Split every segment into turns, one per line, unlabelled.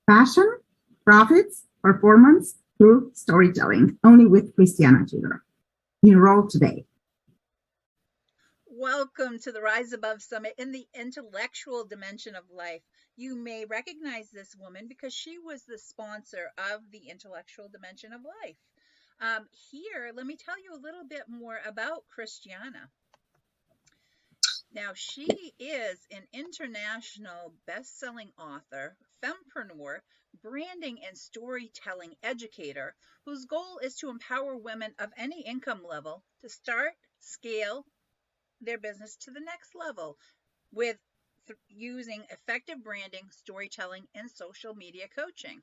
Passion, profits, performance through storytelling, only with Christiana. Enroll today.
Welcome to the Rise Above Summit in the intellectual dimension of life. You may recognize this woman because she was the sponsor of the intellectual dimension of life. Here, let me tell you a little bit more about Christiana. Now, she is an international best-selling author, fempreneur, branding and storytelling educator whose goal is to empower women of any income level to start, scale their business to the next level with using effective branding, storytelling, and social media coaching.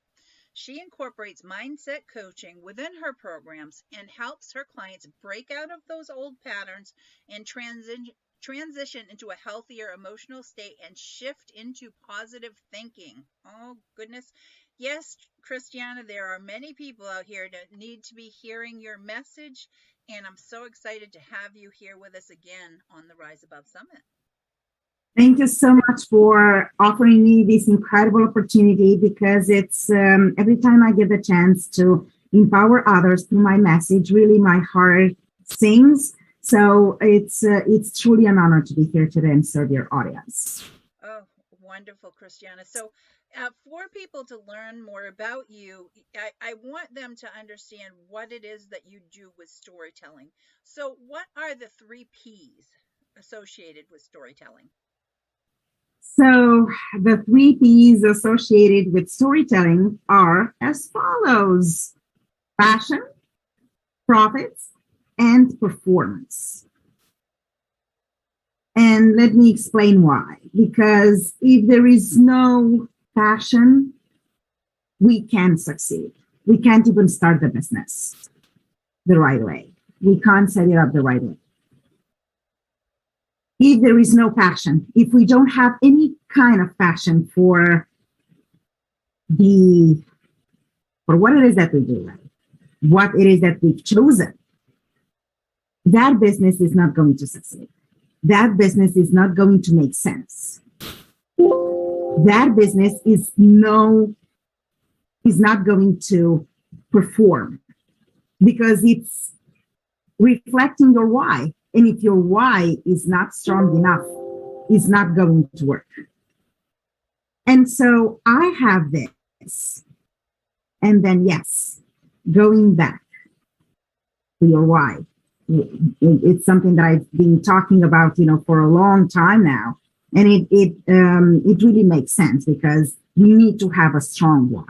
She incorporates mindset coaching within her programs and helps her clients break out of those old patterns and transition into a healthier emotional state and shift into positive thinking. Oh, goodness. Yes, Christiana, there are many people out here that need to be hearing your message, and I'm so excited to have you here with us again on the Rise Above Summit.
Thank you so much for offering me this incredible opportunity, because it's every time I get the chance to empower others through my message, really my heart sings. So it's truly an honor to be here today and serve your audience.
Oh, wonderful, Christiana. So for people to learn more about you, I want them to understand what it is that you do with storytelling. So what are the 3 P's associated with storytelling?
So the 3 P's associated with storytelling are as follows: passion, profits, and performance. And let me explain why. Because if there is no passion, we can't succeed. We can't even start the business the right way. We can't set it up the right way. If there is no passion, if we don't have any kind of passion for what it is that we do, what it is that we've chosen, that business is not going to succeed. That business is not going to make sense. That business is not going to perform, because it's reflecting your why. And if your why is not strong enough, it's not going to work. And so I have this. And then, yes, going back to your why. It's something that I've been talking about, for a long time now. And it really makes sense, because we need to have a strong why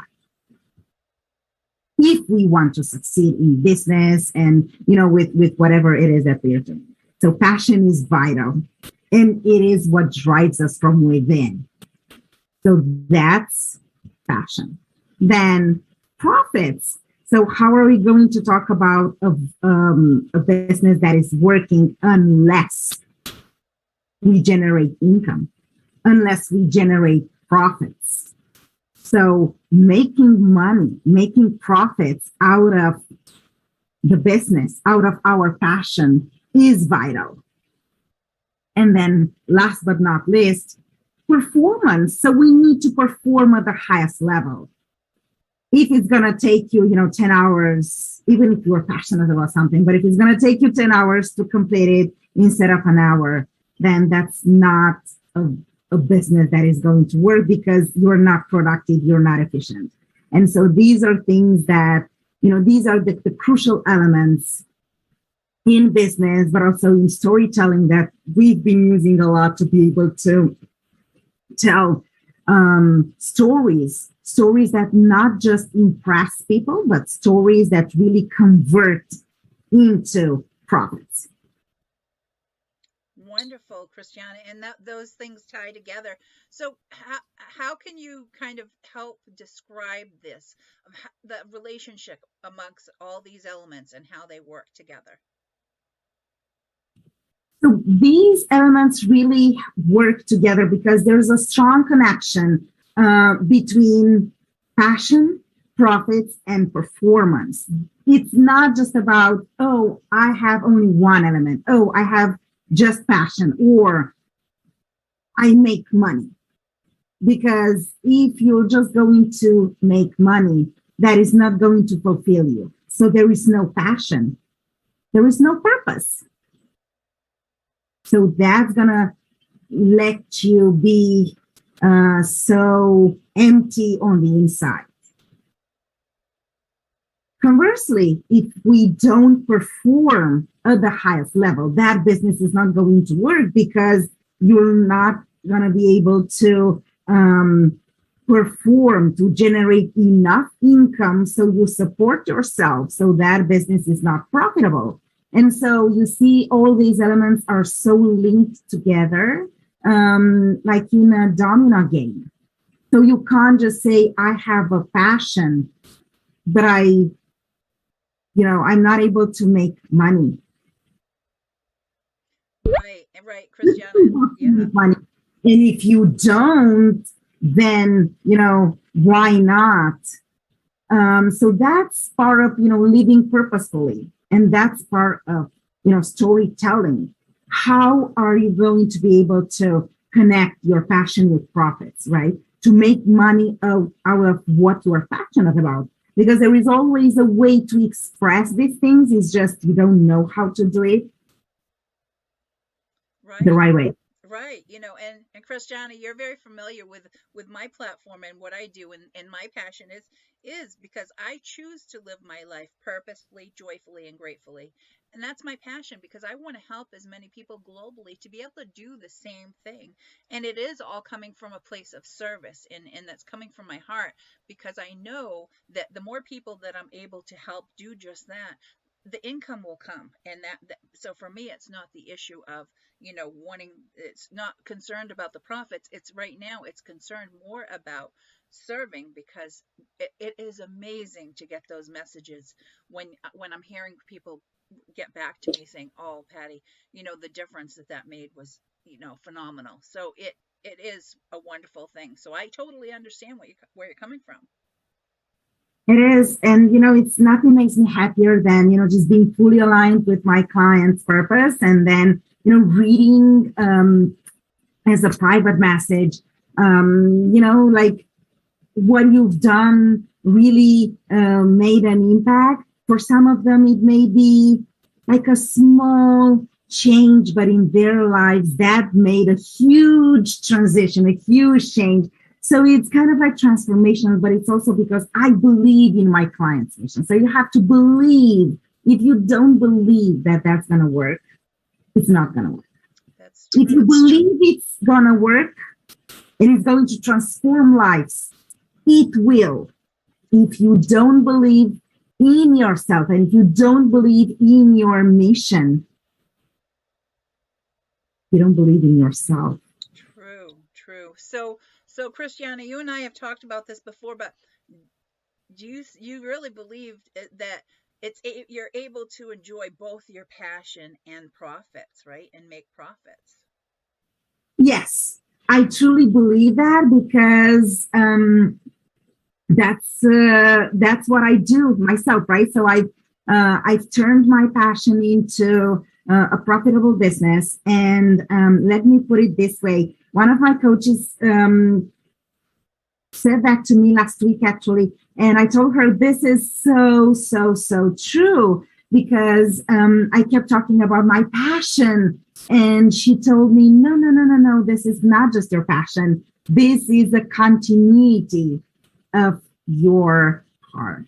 if we want to succeed in business and, with whatever it is that we are doing. So passion is vital, and it is what drives us from within. So that's passion. Then profits. So how are we going to talk about a business that is working unless we generate income, unless we generate profits? So making money, making profits out of the business, out of our passion, is vital. And then last but not least, performance. So we need to perform at the highest level. If it's going to take you, 10 hours, even if you're passionate about something, but if it's going to take you 10 hours to complete it instead of an hour, then that's not a business that is going to work, because you're not productive, you're not efficient. And so these are things that, these are the crucial elements in business, but also in storytelling, that we've been using a lot to be able to tell stories that not just impress people, but stories that really convert into profits.
Wonderful, Christiana, and those things tie together. So how can you kind of help describe this, the relationship amongst all these elements and how they work together?
So these elements really work together because there's a strong connection between passion, profits, and performance. It's not just about, oh, I have only one element. Oh, I have just passion, or I make money. Because if you're just going to make money, that is not going to fulfill you. So there is no passion, there is no purpose. So that's gonna let you be so empty on the inside. Conversely, if we don't perform at the highest level, that business is not going to work because you're not going to be able to perform to generate enough income so you support yourself. So that business is not profitable. And so you see, all these elements are so linked together, like in a domino game. So you can't just say, I have a passion, but I'm not able to make money.
Right, Christiana. Yeah.
Money. And if you don't, then, why not? So that's part of, living purposefully. And that's part of, storytelling. How are you going to be able to connect your passion with profits, right? To make money out of what you are passionate about. Because there is always a way to express these things. It's just you don't know how to do it the right way.
Right. And Christiana, you're very familiar with my platform and what I do, and my passion is because I choose to live my life purposefully, joyfully, and gratefully. And that's my passion, because I want to help as many people globally to be able to do the same thing. And it is all coming from a place of service, and that's coming from my heart, because I know that the more people that I'm able to help do just that, the income will come. And so for me, it's not the issue of it's not concerned about the profits. It's right now, it's concerned more about serving, because it is amazing to get those messages when I'm hearing people get back to me saying, oh, Patty, the difference that made was phenomenal. So it is a wonderful thing. So I totally understand where you're coming from.
It is. And, it's nothing makes me happier than, just being fully aligned with my client's purpose. And then, reading as a private message, like what you've done really made an impact. For some of them, it may be like a small change, but in their lives, that made a huge transition, a huge change. So it's kind of like transformational, but it's also because I believe in my client's mission. So you have to believe. If you don't believe that that's going to work, it's not going to work.
That's true.
If you believe it's going to work and it's going to transform lives, it will. If you don't believe in yourself and if you don't believe in your mission, you don't believe in yourself.
True. So Christiana, you and I have talked about this before, but do you really believe that you're able to enjoy both your passion and profits, right? And make profits?
Yes, I truly believe that, because that's what I do myself, right? So I've turned my passion into a profitable business. And let me put it this way. One of my coaches said that to me last week, actually. And I told her, this is so true, because I kept talking about my passion. And she told me, no, this is not just your passion. This is a continuity of your heart.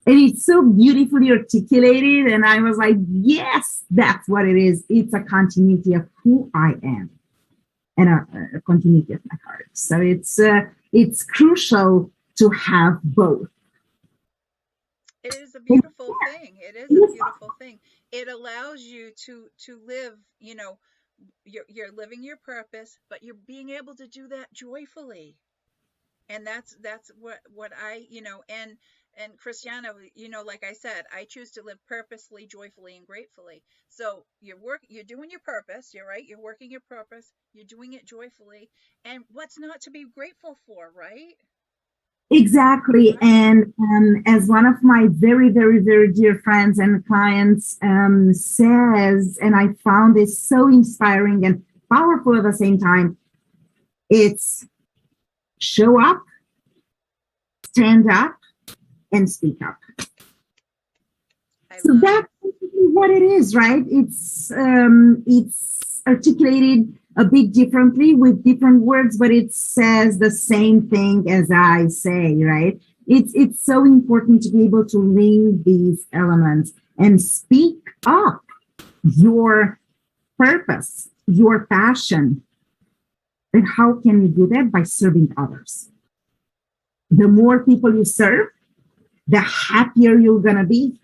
And it's so beautifully articulated. And I was like, yes, that's what it is. It's a continuity of who I am and a continuity of my heart. So it's crucial to have both.
It is a beautiful thing. It is a beautiful thing. It allows you to live, you're living your purpose, but you're being able to do that joyfully. And that's what I, and Christiana, like I said, I choose to live purposely, joyfully, and gratefully. So you're doing your purpose. You're right. You're working your purpose. You're doing it joyfully. And what's not to be grateful for, right?
Exactly. And as one of my very, very, very dear friends and clients says, and I found this so inspiring and powerful at the same time, it's show up, stand up, and speak up.
I
So
love
that's basically what it is, right? It's articulated a bit differently with different words, but it says the same thing as I say, right? It's so important to be able to link these elements and speak up your purpose, your passion. And how can you do that? By serving others. The more people you serve, the happier you're gonna be.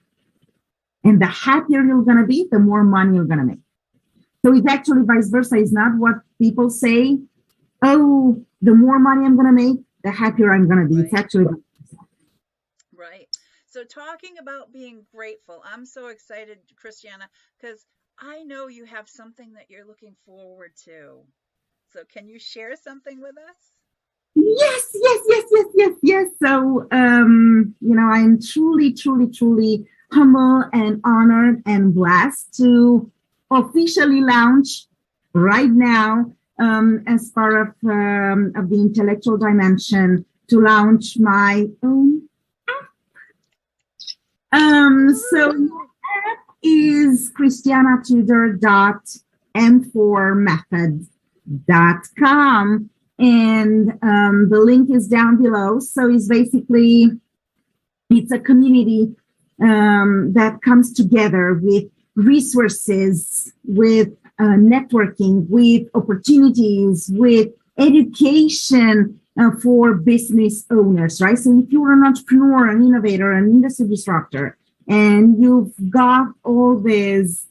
And the happier you're gonna be, the more money you're gonna make. So it's actually vice versa. It's not what people say. Oh, the more money I'm gonna make, the happier I'm gonna be.
Right.
It's actually
Right. So talking about being grateful, I'm so excited, Christiana, because I know you have something that you're looking forward to. So can you share something with us?
yes. So, I'm truly, truly, truly humble and honored and blessed to officially launch right now, as part of the intellectual dimension, to launch my own. So
Ooh.
is christianatudor.m4method.com, and the link is down below. So it's a community that comes together with resources, with networking, with opportunities, with education for business owners, right? So if you're an entrepreneur, an innovator, an industry disruptor, and you've got all this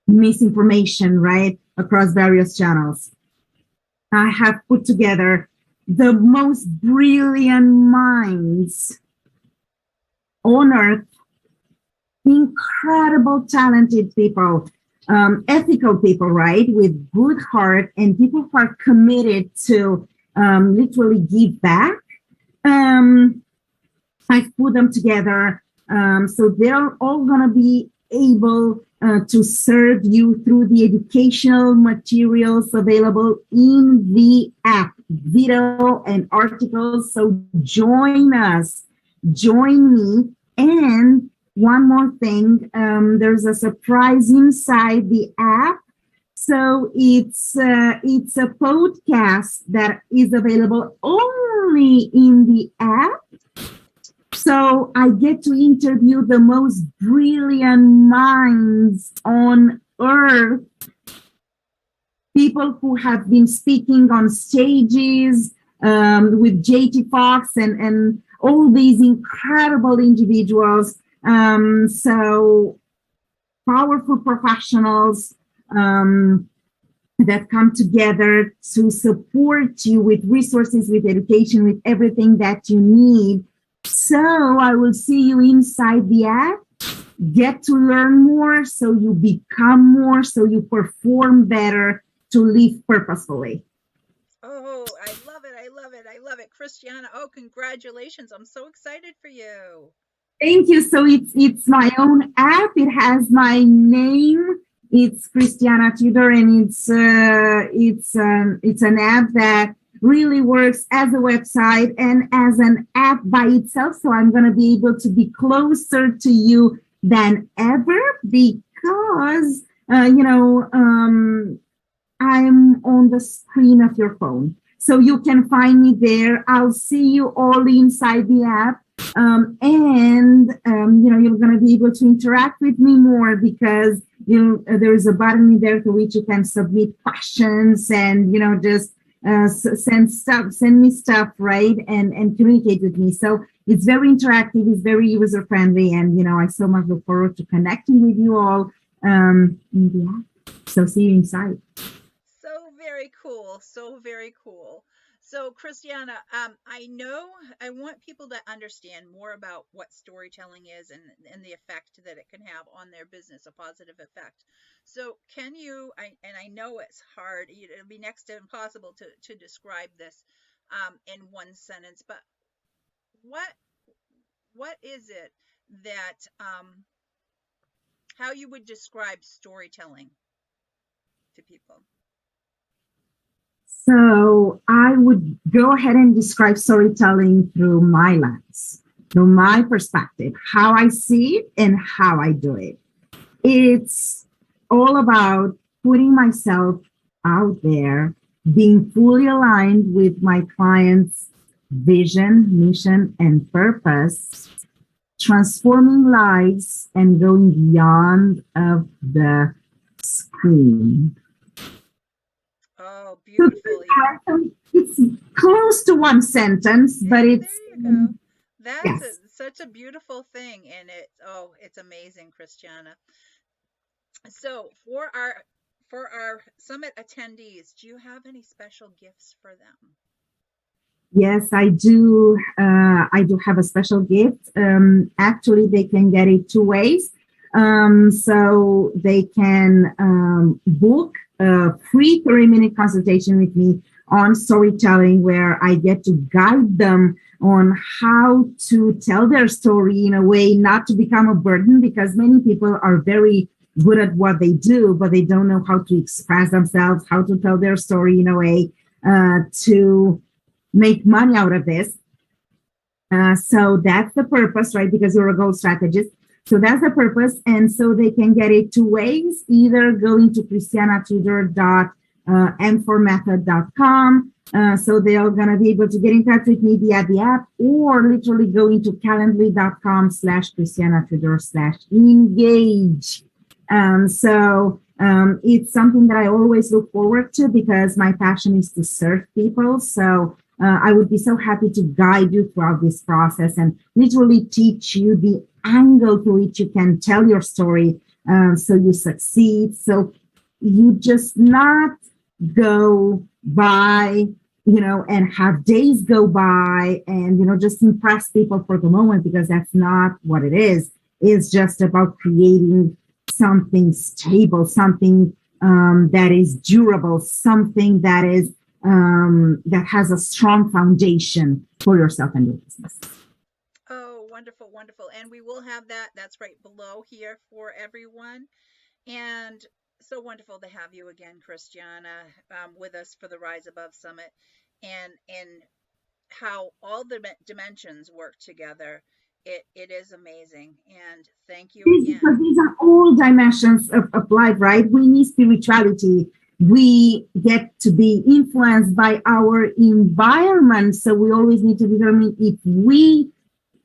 misinformation, right, across various channels, I have put together the most brilliant minds on earth, incredible, talented people, ethical people, right, with good heart, and people who are committed to literally give back. I've put them together, so they're all going to be able to serve you through the educational materials available in the app, video and articles. So join us, join me. And one more thing, there's a surprise inside the app. So it's a podcast that is available only in the app. So I get to interview the most brilliant minds on earth, people who have been speaking on stages with JT Fox and all these incredible individuals. So powerful professionals that come together to support you with resources, with education, with everything that you need. So I will see you inside the app. Get to learn more so you become more, so you perform better, to live purposefully.
Oh, I love it. I love it. I love it. Christiana, oh, congratulations. I'm so excited for you.
Thank you. So it's my own app. It has my name. It's Christiana Tudor, and it's an app that really works as a website and as an app by itself. So I'm going to be able to be closer to you than ever because I'm on the screen of your phone. So you can find me there. I'll see you all inside the app. You're going to be able to interact with me more because there's a button in there to which you can submit questions and just send me stuff, right, and communicate with me. So it's very interactive, it's very user friendly, and I so much look forward to connecting with you all in the app. So see you inside.
So very cool. So very cool. So, Christiana, I know I want people to understand more about what storytelling is and the effect that it can have on their business, a positive effect. So, can you, and I know it's hard, it'll be next to impossible to describe this in one sentence, but what what is it that, how you would describe storytelling to people?
So I would go ahead and describe storytelling through my lens, through my perspective, how I see it and how I do it. It's all about putting myself out there, being fully aligned with my client's vision, mission, and purpose, transforming lives and going beyond of the screen.
Oh,
So
beautifully.
it's close to one sentence,
Yeah,
but it's
there you go. That's
yes.
such a beautiful thing, and it's amazing, Christiana. So for our summit attendees, do you have any special gifts for them?
Yes, I do. I do have a special gift. Actually, they can get it two ways. So they can book a free 30-minute consultation with me on storytelling, where I get to guide them on how to tell their story in a way not to become a burden, because many people are very good at what they do, but they don't know how to express themselves, how to tell their story in a way to make money out of this. So that's the purpose, right? Because you're a gold strategist. So that's the purpose. And so they can get it two ways, either going to christianatudor.m4method.com. So they're going to be able to get in touch with me via the app, or literally going to calendly.com/christianatudor/engage. It's something that I always look forward to, because my passion is to serve people. So I would be so happy to guide you throughout this process and literally teach you the angle to which you can tell your story, so you succeed. So you just not go by, and have days go by and, just impress people for the moment, because that's not what it is. It's just about creating something stable, something that is durable, something that is that has a strong foundation for yourself and your business.
Oh, wonderful, wonderful. And we will have that. That's right below here for everyone. And so wonderful to have you again, Christiana, with us for the Rise Above Summit, and how all the dimensions work together. It is amazing. And thank you
Because
again.
these are all dimensions of life, right? We need spirituality. We get to be influenced by our environment. So we always need to determine if we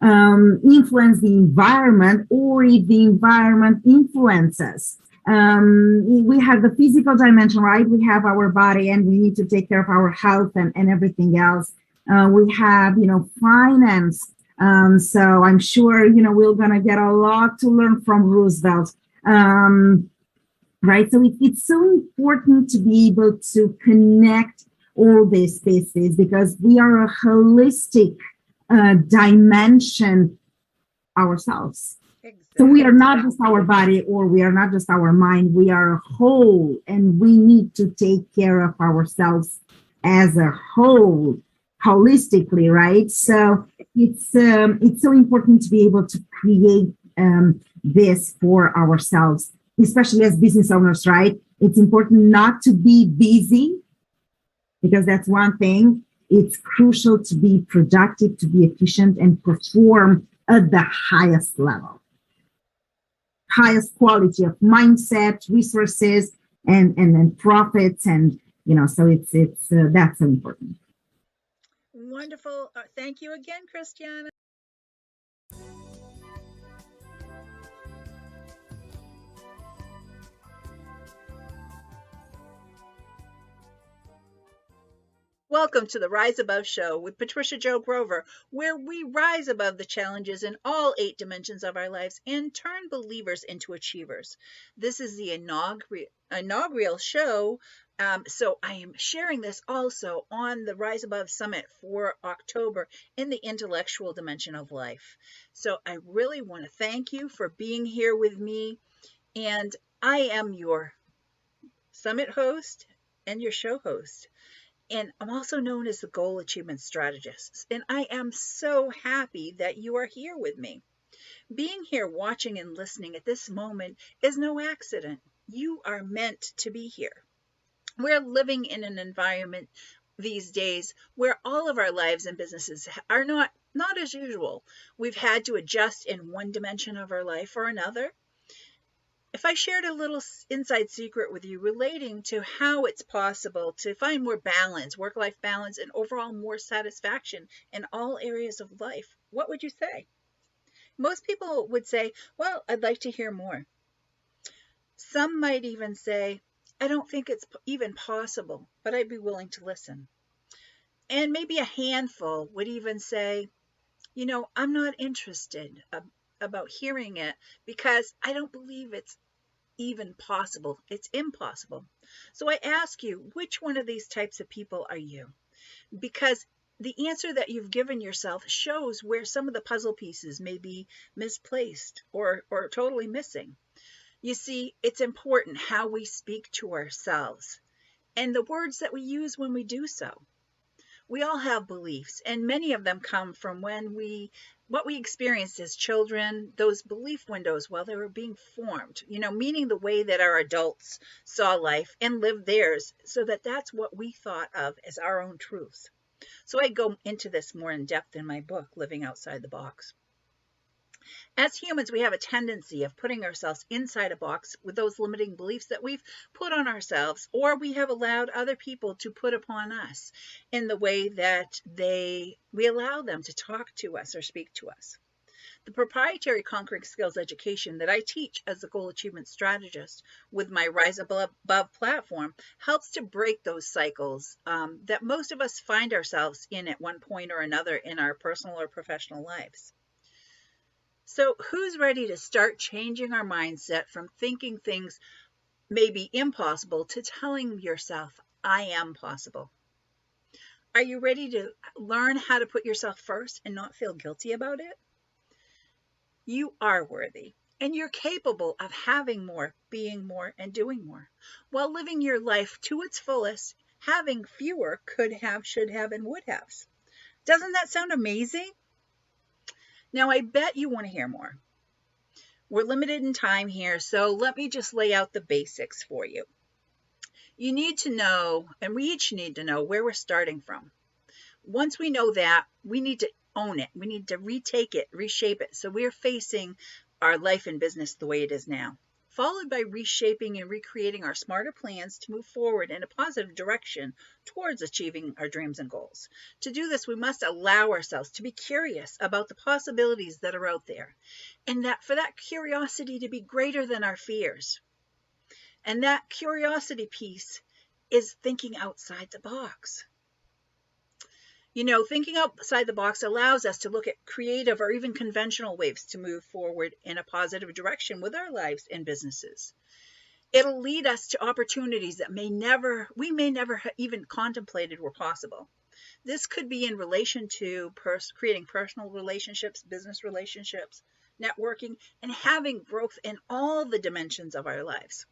influence the environment, or if the environment influences. We have the physical dimension, right? We have our body, and we need to take care of our health and everything else. We have, finance. So I'm sure, we're going to get a lot to learn from Roosevelt. Right. So it's so important to be able to connect all these pieces, because we are a holistic dimension ourselves.
Exactly.
So we are not just our body, or we are not just our mind. We are a whole, and we need to take care of ourselves as a whole, holistically, right? So it's so important to be able to create this for ourselves, especially as business owners, right? It's important not to be busy, because that's one thing. It's crucial to be productive, to be efficient, and perform at the highest level, highest quality of mindset, resources, and profits, and so it's that's so important.
Wonderful. Thank you again, Christiana. Welcome to the Rise Above Show with Patricia Jo Grover, where we rise above the challenges in all 8 dimensions of our lives and turn believers into achievers. This is the inaugural show, so I am sharing this also on the Rise Above Summit for October in the intellectual dimension of life. So I really want to thank you for being here with me, and I am your summit host and your show host. And I'm also known as the Goal Achievement Strategist. And I am so happy that you are here with me. Being here watching and listening at this moment is no accident. You are meant to be here. We're living in an environment these days where all of our lives and businesses are not as usual. We've had to adjust in one dimension of our life or another. If I shared a little inside secret with you relating to how it's possible to find more balance, work-life balance, and overall more satisfaction in all areas of life, what would you say? Most people would say, well, I'd like to hear more. Some might even say, I don't think it's even possible, but I'd be willing to listen. And maybe a handful would even say, I'm not interested about hearing it because I don't believe it's even possible. It's impossible. So I ask you, which one of these types of people are you? Because the answer that you've given yourself shows where some of the puzzle pieces may be misplaced or totally missing. You see, it's important how we speak to ourselves and the words that we use when we do so. We all have beliefs, and many of them come from what we experienced as children, those belief windows while they were being formed, meaning the way that our adults saw life and lived theirs, so that's what we thought of as our own truth. So I go into this more in depth in my book, Living Outside the Box. As humans, we have a tendency of putting ourselves inside a box with those limiting beliefs that we've put on ourselves, or we have allowed other people to put upon us in the way that we allow them to talk to us or speak to us. The proprietary Conquering Skills education that I teach as a goal achievement strategist with my Rise Above platform helps to break those cycles that most of us find ourselves in at one point or another in our personal or professional lives. So who's ready to start changing our mindset from thinking things may be impossible to telling yourself, I am possible? Are you ready to learn how to put yourself first and not feel guilty about it? You are worthy, and you're capable of having more, being more, and doing more, while living your life to its fullest, having fewer could have, should have, and would haves. Doesn't that sound amazing? Now, I bet you want to hear more. We're limited in time here, so let me just lay out the basics for you. You need to know, and we each need to know, where we're starting from. Once we know that, we need to own it. We need to retake it, reshape it, so we're facing our life and business the way it is now, followed by reshaping and recreating our smarter plans to move forward in a positive direction towards achieving our dreams and goals. To do this, we must allow ourselves to be curious about the possibilities that are out there, and that for that curiosity to be greater than our fears. And that curiosity piece is thinking outside the box. Thinking outside the box allows us to look at creative or even conventional ways to move forward in a positive direction with our lives and businesses. It'll lead us to opportunities that we may never even contemplated were possible. This could be in relation to creating personal relationships, business relationships, networking, and having growth in all the dimensions of our lives.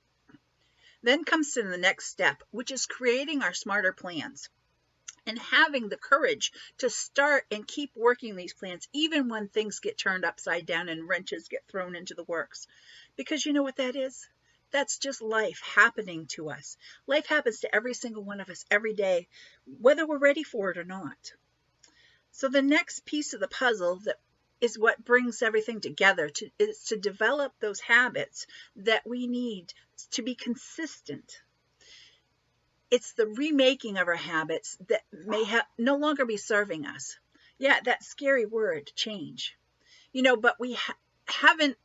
Then comes to the next step, which is creating our smarter plans and having the courage to start and keep working these plans, even when things get turned upside down and wrenches get thrown into the works. Because you know what that is? That's just life happening to us. Life happens to every single one of us every day, whether we're ready for it or not. So the next piece of the puzzle that is what brings everything together is to develop those habits that we need to be consistent. It's the remaking of our habits that may no longer be serving us. Yeah, that scary word, change. But we haven't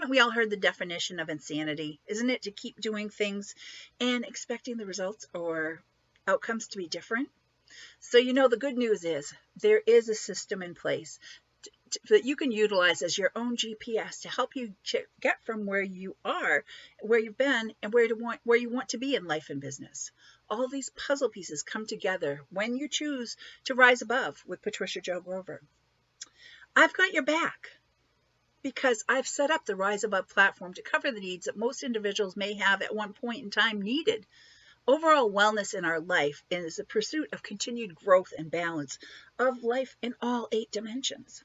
we all heard the definition of insanity? Isn't it to keep doing things and expecting the results or outcomes to be different? So the good news is there is a system in place that you can utilize as your own GPS to help you get from where you are, where you've been, and where you want to be in life and business. All these puzzle pieces come together when you choose to rise above with Patricia Jo Grover. I've got your back because I've set up the Rise Above platform to cover the needs that most individuals may have at one point in time needed. Overall wellness in our life is the pursuit of continued growth and balance of life in all 8 dimensions.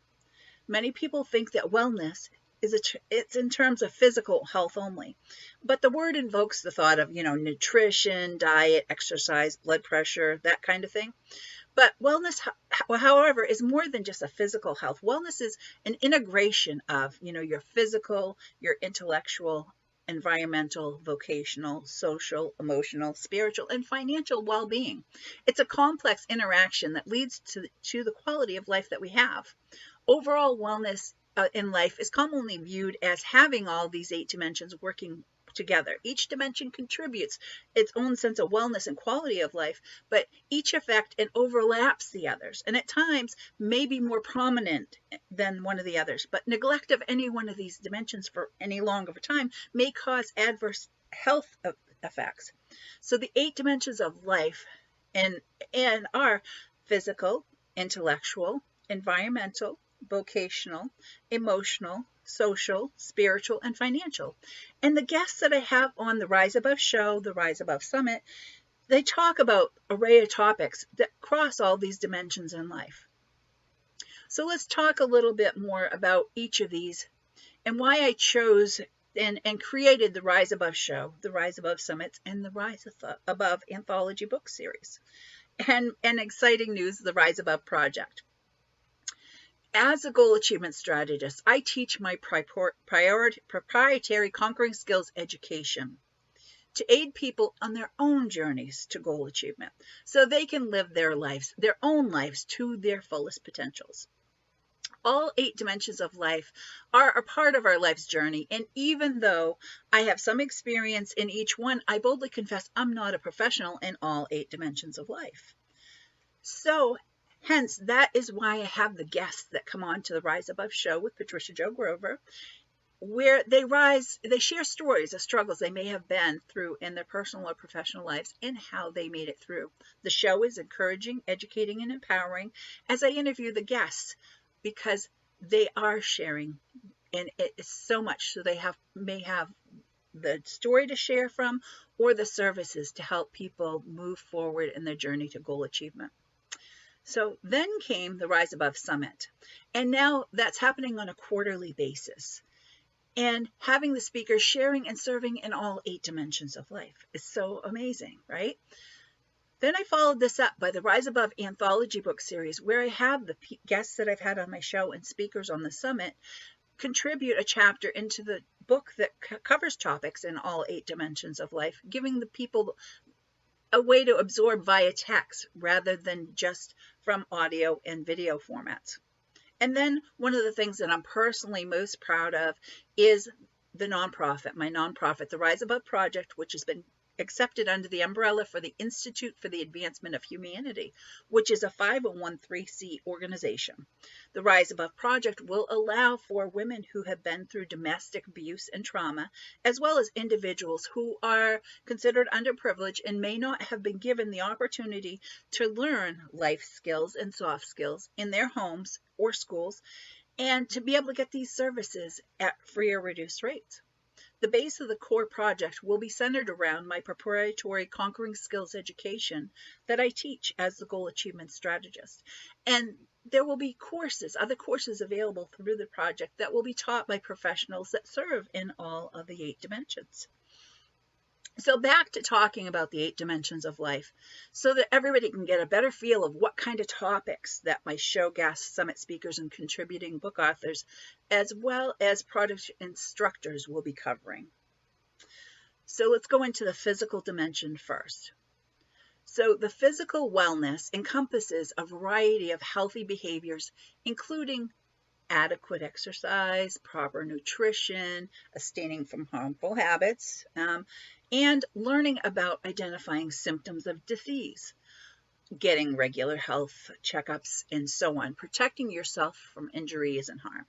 Many people think that wellness it's in terms of physical health only, but the word invokes the thought of, nutrition, diet, exercise, blood pressure, that kind of thing. But wellness, however, is more than just a physical health. Wellness is an integration of, your physical, your intellectual, environmental, vocational, social, emotional, spiritual, and financial well-being. It's a complex interaction that leads to the quality of life that we have. Overall wellness in life is commonly viewed as having all these 8 dimensions working together. Each dimension contributes its own sense of wellness and quality of life, but each affects and overlaps the others, and at times may be more prominent than one of the others. But neglect of any one of these dimensions for any long of a time may cause adverse health effects. So the 8 dimensions of life and are physical, intellectual, environmental, vocational, emotional, social, spiritual, and financial. And the guests that I have on the Rise Above show, the Rise Above Summit, they talk about an array of topics that cross all these dimensions in life. So let's talk a little bit more about each of these and why I chose and created the Rise Above show, the Rise Above Summits, and the Rise Above anthology book series. And exciting news, the Rise Above project. As a goal achievement strategist, I teach my proprietary Conquering Skills education to aid people on their own journeys to goal achievement so they can live their own lives to their fullest potentials. All 8 dimensions of life are a part of our life's journey, and even though I have some experience in each one, I boldly confess I'm not a professional in all 8 dimensions of life. So hence, that is why I have the guests that come on to the Rise Above show with Patricia Jo Grover, where they share stories of struggles they may have been through in their personal or professional lives and how they made it through. The show is encouraging, educating, and empowering as I interview the guests because they are sharing, and it is so much. So they may have the story to share from or the services to help people move forward in their journey to goal achievement. So then came the Rise Above Summit, and now that's happening on a quarterly basis. And having the speakers sharing and serving in all 8 dimensions of life is so amazing, right? Then I followed this up by the Rise Above anthology book series, where I have the guests that I've had on my show and speakers on the summit contribute a chapter into the book that covers topics in all 8 dimensions of life, giving the people a way to absorb via text rather than just from audio and video formats. And then one of the things that I'm personally most proud of is the nonprofit, my nonprofit, the Rise Above Project, which has been accepted under the umbrella for the Institute for the Advancement of Humanity, which is a 501(c) organization. The Rise Above Project will allow for women who have been through domestic abuse and trauma, as well as individuals who are considered underprivileged and may not have been given the opportunity to learn life skills and soft skills in their homes or schools, and to be able to get these services at free or reduced rates. The base of the core project will be centered around my proprietary Conquering Skills education that I teach as the goal achievement strategist. And there will be other courses available through the project that will be taught by professionals that serve in all of the 8 dimensions. So back to talking about the 8 dimensions of life so that everybody can get a better feel of what kind of topics that my show guests, summit speakers, and contributing book authors, as well as product instructors will be covering. So let's go into the physical dimension first. So the physical wellness encompasses a variety of healthy behaviors, including adequate exercise, proper nutrition, abstaining from harmful habits, and learning about identifying symptoms of disease, getting regular health checkups, and so on, protecting yourself from injuries and harm,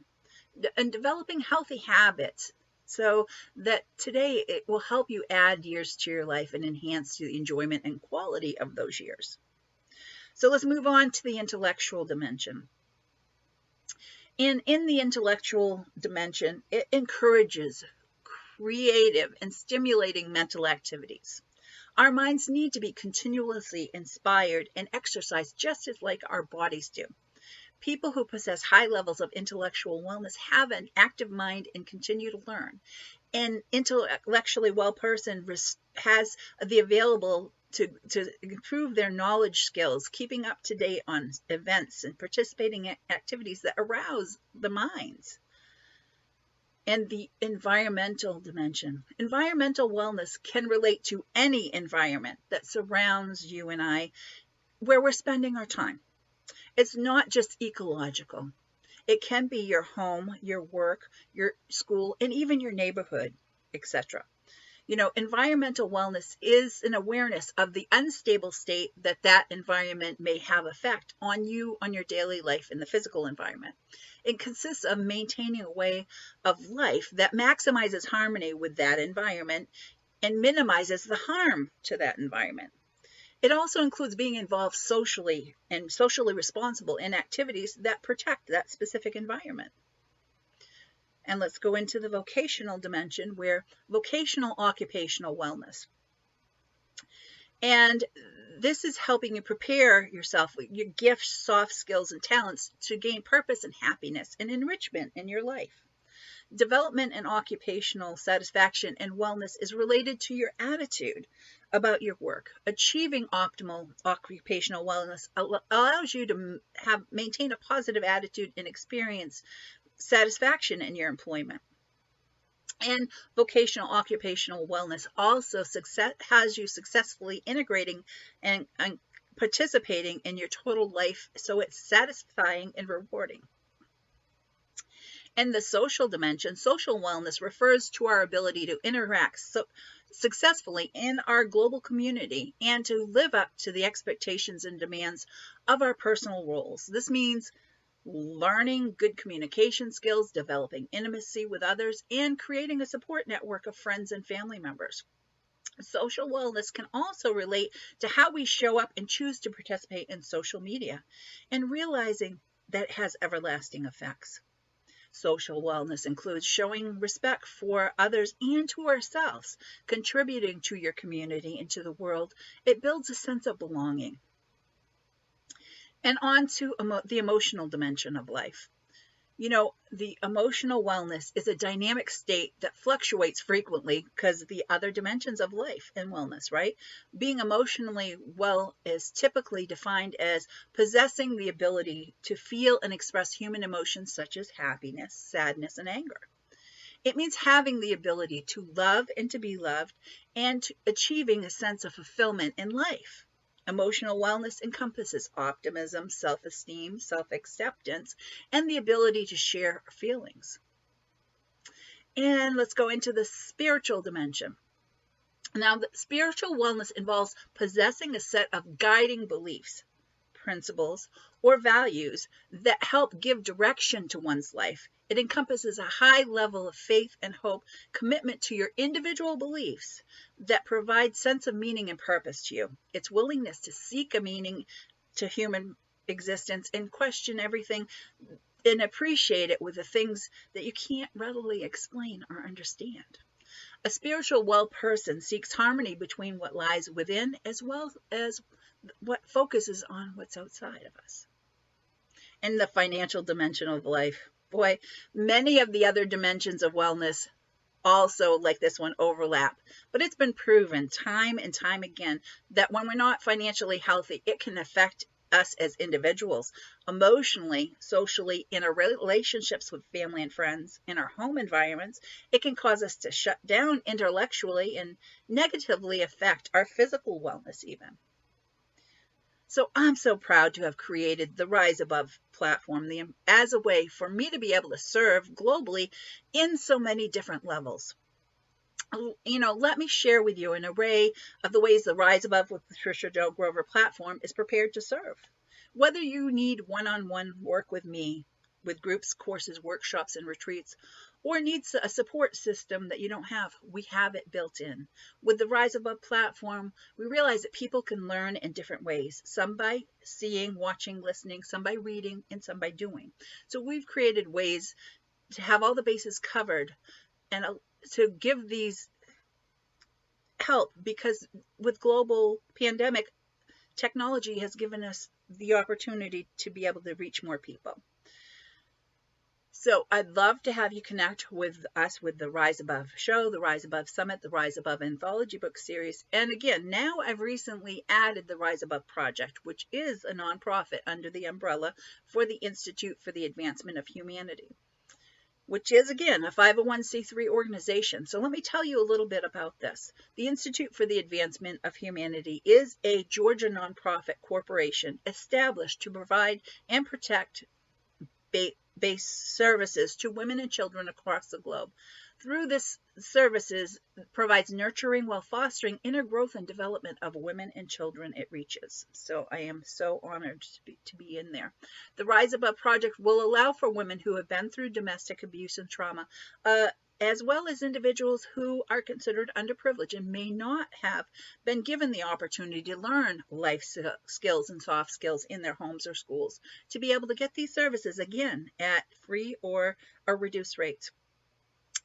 and developing healthy habits so that today it will help you add years to your life and enhance the enjoyment and quality of those years. So let's move on to the intellectual dimension. In the intellectual dimension, it encourages creative and stimulating mental activities. Our minds need to be continuously inspired and exercised just as like our bodies do. People who possess high levels of intellectual wellness have an active mind and continue to learn. An intellectually well person has the available to improve their knowledge skills, keeping up to date on events and participating in activities that arouse the minds. And the environmental dimension. Environmental wellness can relate to any environment that surrounds you and I, where we're spending our time. It's not just ecological. It can be your home, your work, your school, and even your neighborhood, etc. Environmental wellness is an awareness of the unstable state that environment may have effect on you, on your daily life in the physical environment. It consists of maintaining a way of life that maximizes harmony with that environment and minimizes the harm to that environment. It also includes being involved socially and socially responsible in activities that protect that specific environment. And let's go into the vocational dimension, where vocational occupational wellness. And this is helping you prepare yourself with your gifts, soft skills, and talents to gain purpose and happiness and enrichment in your life. Development and occupational satisfaction and wellness is related to your attitude about your work. Achieving optimal occupational wellness allows you to maintain a positive attitude and experience satisfaction in your employment. And vocational occupational wellness also has you successfully integrating and participating in your total life, so it's satisfying and rewarding. And the social dimension, social wellness refers to our ability to interact successfully in our global community and to live up to the expectations and demands of our personal roles. This means learning good communication skills, developing intimacy with others, and creating a support network of friends and family members. Social wellness can also relate to how we show up and choose to participate in social media, and realizing that it has everlasting effects. Social wellness includes showing respect for others and to ourselves, contributing to your community and to the world. It builds a sense of belonging. And on to the emotional dimension of life. The emotional wellness is a dynamic state that fluctuates frequently because of the other dimensions of life and wellness, right? Being emotionally well is typically defined as possessing the ability to feel and express human emotions such as happiness, sadness, and anger. It means having the ability to love and to be loved, and achieving a sense of fulfillment in life. Emotional wellness encompasses optimism, self-esteem, self-acceptance, and the ability to share feelings. And let's go into the spiritual dimension. Now, the spiritual wellness involves possessing a set of guiding beliefs, principles, or values that help give direction to one's life. It encompasses a high level of faith and hope, commitment to your individual beliefs that provide sense of meaning and purpose to you. It's willingness to seek a meaning to human existence and question everything and appreciate it with the things that you can't readily explain or understand. A spiritual well person seeks harmony between what lies within as well as what focuses on what's outside of us. And the financial dimension of life. Boy, many of the other dimensions of wellness also, like this one, overlap. But it's been proven time and time again that when we're not financially healthy, it can affect us as individuals, emotionally, socially, in our relationships with family and friends, in our home environments. It can cause us to shut down intellectually and negatively affect our physical wellness even. So I'm so proud to have created the Rise Above platform as a way for me to be able to serve globally in so many different levels. Let me share with you an array of the ways the Rise Above with Patricia Jo Grover platform is prepared to serve. Whether you need one-on-one work with me, with groups, courses, workshops, and retreats, or needs a support system that you don't have, we have it built in. With the Rise Above platform, we realize that people can learn in different ways, some by seeing, watching, listening, some by reading, and some by doing. So we've created ways to have all the bases covered and to give these help, because with global pandemic, technology has given us the opportunity to be able to reach more people. So I'd love to have you connect with us with the Rise Above show, the Rise Above Summit, the Rise Above Anthology book series. And again, now I've recently added the Rise Above Project, which is a nonprofit under the umbrella for the Institute for the Advancement of Humanity, which is, again, a 501c3 organization. So let me tell you a little bit about this. The Institute for the Advancement of Humanity is a Georgia nonprofit corporation established to provide and protect base services to women and children across the globe. Through this services provides nurturing while fostering inner growth and development of women and children it reaches. So I am so honored to be in there. The Rise Above Project will allow for women who have been through domestic abuse and trauma, as well as individuals who are considered underprivileged and may not have been given the opportunity to learn life skills and soft skills in their homes or schools, to be able to get these services again at free or reduced rates.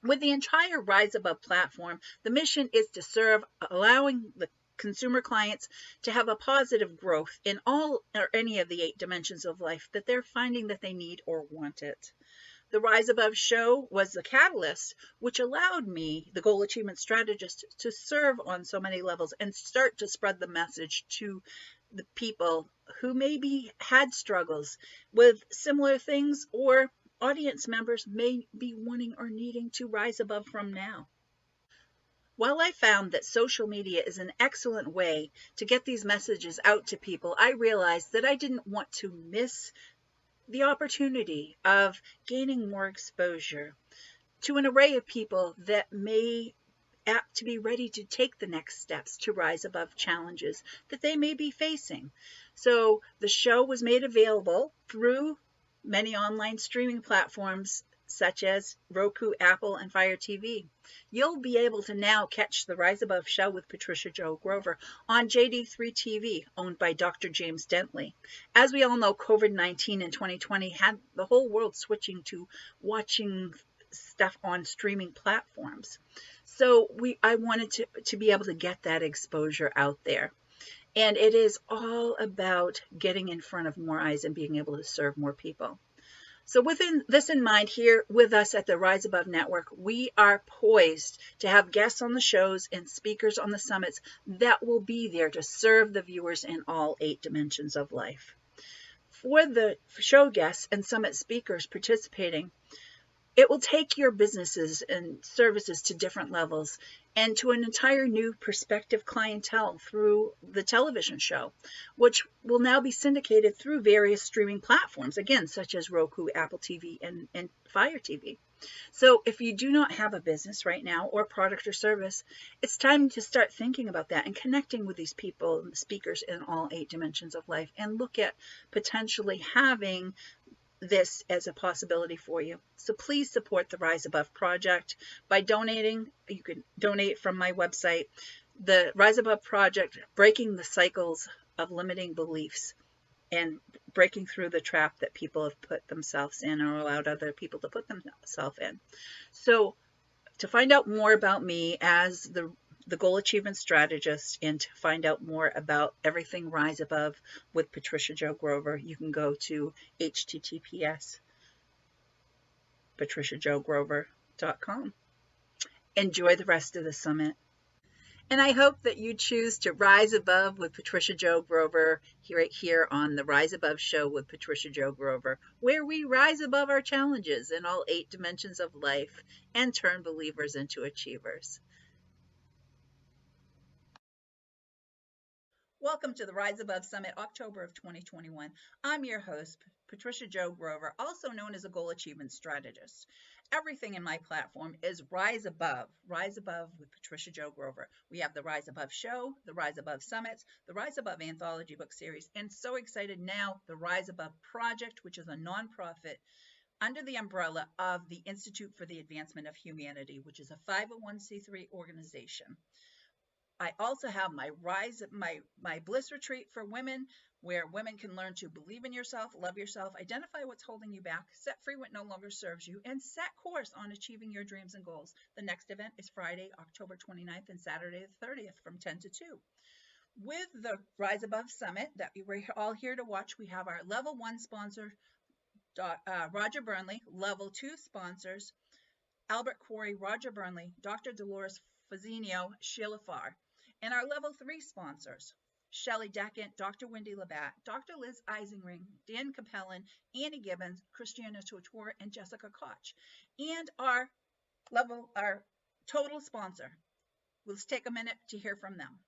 With the entire Rise Above platform, the mission is to serve, allowing the consumer clients to have a positive growth in all or any of the 8 dimensions of life that they're finding that they need or want it. The Rise Above show was the catalyst which allowed me, the goal achievement strategist, to serve on so many levels and start to spread the message to the people who maybe had struggles with similar things, or audience members may be wanting or needing to rise above from now. While I found that social media is an excellent way to get these messages out to people, I realized that I didn't want to miss the opportunity of gaining more exposure to an array of people that may apt to be ready to take the next steps to rise above challenges that they may be facing. So the show was made available through many online streaming platforms such as Roku, Apple, and Fire TV. You'll be able to now catch the Rise Above show with Patricia Jo Grover on JD3 TV, owned by Dr. James Dentley. As we all know, COVID-19 in 2020 had the whole world switching to watching stuff on streaming platforms. So I wanted to be able to get that exposure out there. And it is all about getting in front of more eyes and being able to serve more people. So within this in mind, here with us at the Rise Above Network, we are poised to have guests on the shows and speakers on the summits that will be there to serve the viewers in all 8 dimensions of life. For the show guests and summit speakers participating, it will take your businesses and services to different levels and to an entire new prospective clientele through the television show, which will now be syndicated through various streaming platforms, again, such as Roku, Apple TV, and Fire TV. So if you do not have a business right now or product or service, it's time to start thinking about that and connecting with these people and the speakers in all 8 dimensions of life, and look at potentially having this as a possibility for you. So please support the Rise Above Project by donating. You can donate from my website. The Rise Above Project, breaking the cycles of limiting beliefs and breaking through the trap that people have put themselves in or allowed other people to put themselves in. So to find out more about me as the goal achievement strategist, and to find out more about everything Rise Above with Patricia Jo Grover, you can go to https://patriciajogrover.com. Enjoy the rest of the summit. And I hope that you choose to rise above with Patricia Jo Grover right here on the Rise Above show with Patricia Jo Grover, where we rise above our challenges in all 8 dimensions of life and turn believers into achievers. Welcome to the Rise Above Summit, October of 2021. I'm your host, Patricia Jo Grover, also known as a Goal Achievement Strategist. Everything in my platform is Rise Above with Patricia Jo Grover. We have the Rise Above show, the Rise Above Summits, the Rise Above Anthology book series, and so excited now, the Rise Above Project, which is a nonprofit under the umbrella of the Institute for the Advancement of Humanity, which is a 501c3 organization. I also have my Bliss Retreat for women, where women can learn to believe in yourself, love yourself, identify what's holding you back, set free what no longer serves you, and set course on achieving your dreams and goals. The next event is Friday, October 29th and Saturday the 30th from 10 to 2. with the Rise Above Summit that we're all here to watch, we have our level 1 sponsor, Roger Burnley, level 2 sponsors, Albert Quarry, Roger Burnley, Dr. Dolores Fazinio, Sheila Farr, and our level 3 sponsors, Shelley Deckant, Dr. Wendy Labatt, Dr. Liz Eisenring, Dan Capellan, Annie Gibbons, Christiana Totor, and Jessica Koch. And our total sponsor. Let's take a minute to hear from them.